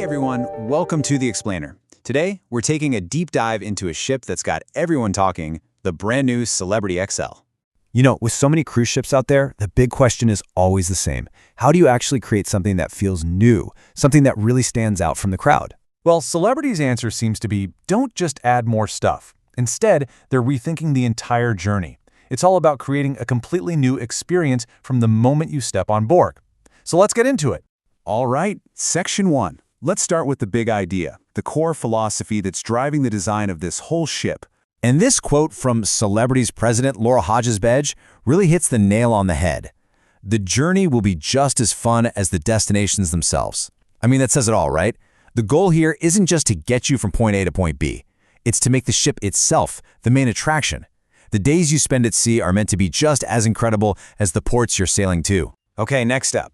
everyone, welcome to The Explainer. Today, we're taking a deep dive into a ship that's got everyone talking, the brand new Celebrity Xcel. You know, with so many cruise ships out there, the big question is always the same. How do you actually create something that feels new, something that really stands out from the crowd? Well, Celebrity's answer seems to be, don't just add more stuff. Instead, they're rethinking the entire journey. It's all about creating a completely new experience from the moment you step on board. So let's get into it. All right, Section 1. Let's start with the big idea, the core philosophy that's driving the design of this whole ship. And this quote from Celebrity's president, Laura Hodges-Bedge, really hits the nail on the head. The journey will be just as fun as the destinations themselves. I mean, that says it all, right? The goal here isn't just to get you from point A to point B. It's to make the ship itself the main attraction. The days you spend at sea are meant to be just as incredible as the ports you're sailing to. Okay, next up.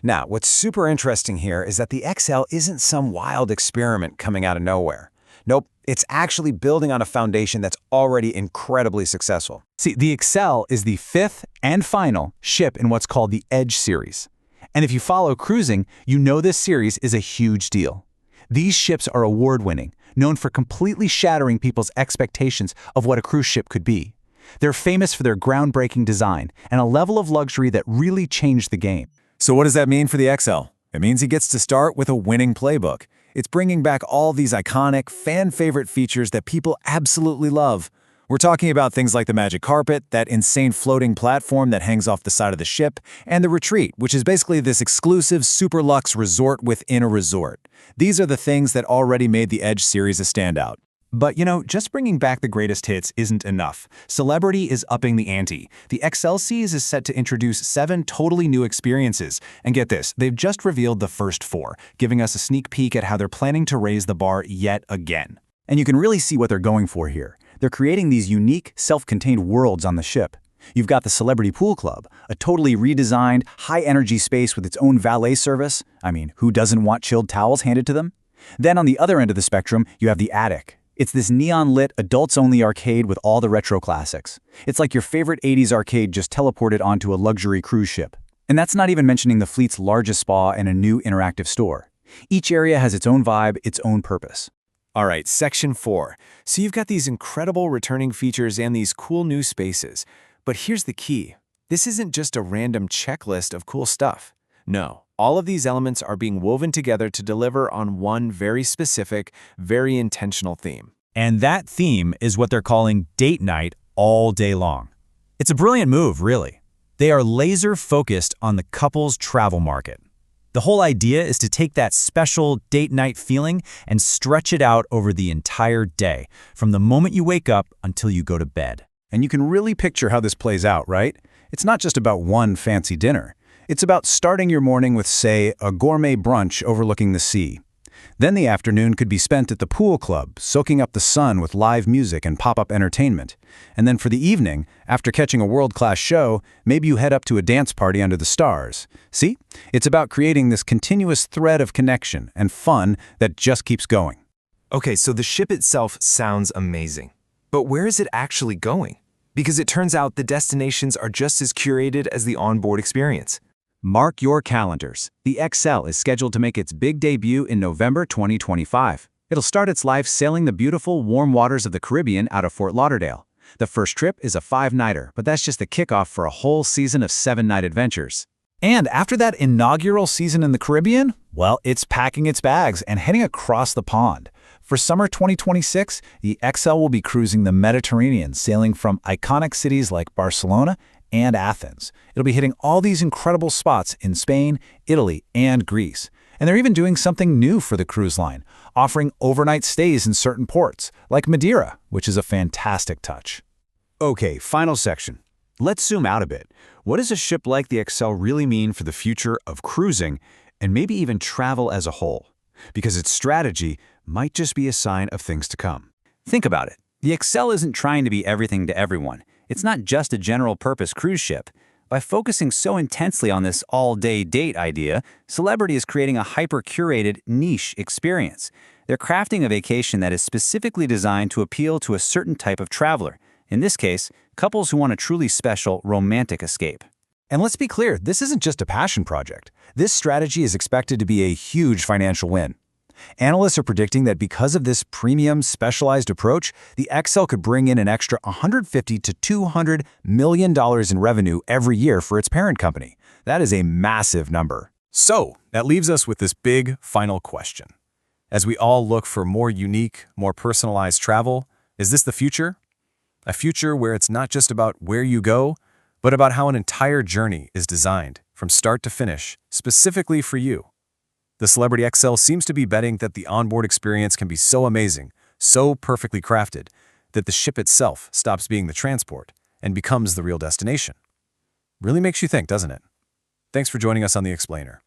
Now, what's super interesting here is that the Xcel isn't some wild experiment coming out of nowhere. Nope, it's actually building on a foundation that's already incredibly successful. See, the Xcel is the fifth and final ship in what's called the Edge series. And if you follow cruising, you know this series is a huge deal. These ships are award-winning, known for completely shattering people's expectations of what a cruise ship could be. They're famous for their groundbreaking design and a level of luxury that really changed the game. So what does that mean for the Xcel? It means he gets to start with a winning playbook. It's bringing back all these iconic, fan-favorite features that people absolutely love. We're talking about things like the magic carpet, that insane floating platform that hangs off the side of the ship, and the retreat, which is basically this exclusive super luxe resort within a resort. These are the things that already made the Edge series a standout. But, you know, just bringing back the greatest hits isn't enough. Celebrity is upping the ante. The Xcel series is set to introduce 7 totally new experiences. And get this, they've just revealed the first 4, giving us a sneak peek at how they're planning to raise the bar yet again. And you can really see what they're going for here. They're creating these unique, self-contained worlds on the ship. You've got the Celebrity Pool Club, a totally redesigned, high-energy space with its own valet service. I mean, who doesn't want chilled towels handed to them? Then on the other end of the spectrum, you have the Attic. It's this neon-lit, adults-only arcade with all the retro classics. It's like your favorite 80s arcade just teleported onto a luxury cruise ship. And that's not even mentioning the fleet's largest spa and a new interactive store. Each area has its own vibe, its own purpose. All right, Section 4. So you've got these incredible returning features and these cool new spaces. But here's the key. This isn't just a random checklist of cool stuff. No, all of these elements are being woven together to deliver on one very specific, very intentional theme. And that theme is what they're calling date night all day long. It's a brilliant move, really. They are laser-focused on the couple's travel market. The whole idea is to take that special date night feeling and stretch it out over the entire day, from the moment you wake up until you go to bed. And you can really picture how this plays out, right? It's not just about one fancy dinner. It's about starting your morning with, say, a gourmet brunch overlooking the sea. Then the afternoon could be spent at the pool club, soaking up the sun with live music and pop-up entertainment. And then for the evening, after catching a world-class show, maybe you head up to a dance party under the stars. See? It's about creating this continuous thread of connection and fun that just keeps going. Okay, so the ship itself sounds amazing. But where is it actually going? Because it turns out the destinations are just as curated as the onboard experience. Mark your calendars. The Xcel is scheduled to make its big debut in November 2025. It'll start its life sailing the beautiful, warm waters of the Caribbean out of Fort Lauderdale. The first trip is a 5-nighter, but that's just the kickoff for a whole season of 7-night adventures. And after that inaugural season in the Caribbean, well, it's packing its bags and heading across the pond. For summer 2026, the Xcel will be cruising the Mediterranean, sailing from iconic cities like Barcelona and Athens. It'll be hitting all these incredible spots in Spain, Italy, and Greece. And they're even doing something new for the cruise line, offering overnight stays in certain ports, like Madeira, which is a fantastic touch. Okay, final section. Let's zoom out a bit. What does a ship like the Xcel really mean for the future of cruising, and maybe even travel as a whole? Because its strategy might just be a sign of things to come. Think about it. The Xcel isn't trying to be everything to everyone. It's not just a general-purpose cruise ship. By focusing so intensely on this all-day date idea, Celebrity is creating a hyper-curated, niche experience. They're crafting a vacation that is specifically designed to appeal to a certain type of traveler. In this case, couples who want a truly special, romantic escape. And let's be clear, this isn't just a passion project. This strategy is expected to be a huge financial win. Analysts are predicting that because of this premium, specialized approach, the Xcel could bring in an extra $150 to $200 million in revenue every year for its parent company. That is a massive number. So, that leaves us with this big final question. As we all look for more unique, more personalized travel, is this the future? A future where it's not just about where you go, but about how an entire journey is designed, from start to finish, specifically for you. The Celebrity Xcel seems to be betting that the onboard experience can be so amazing, so perfectly crafted, that the ship itself stops being the transport and becomes the real destination. Really makes you think, doesn't it? Thanks for joining us on The Explainer.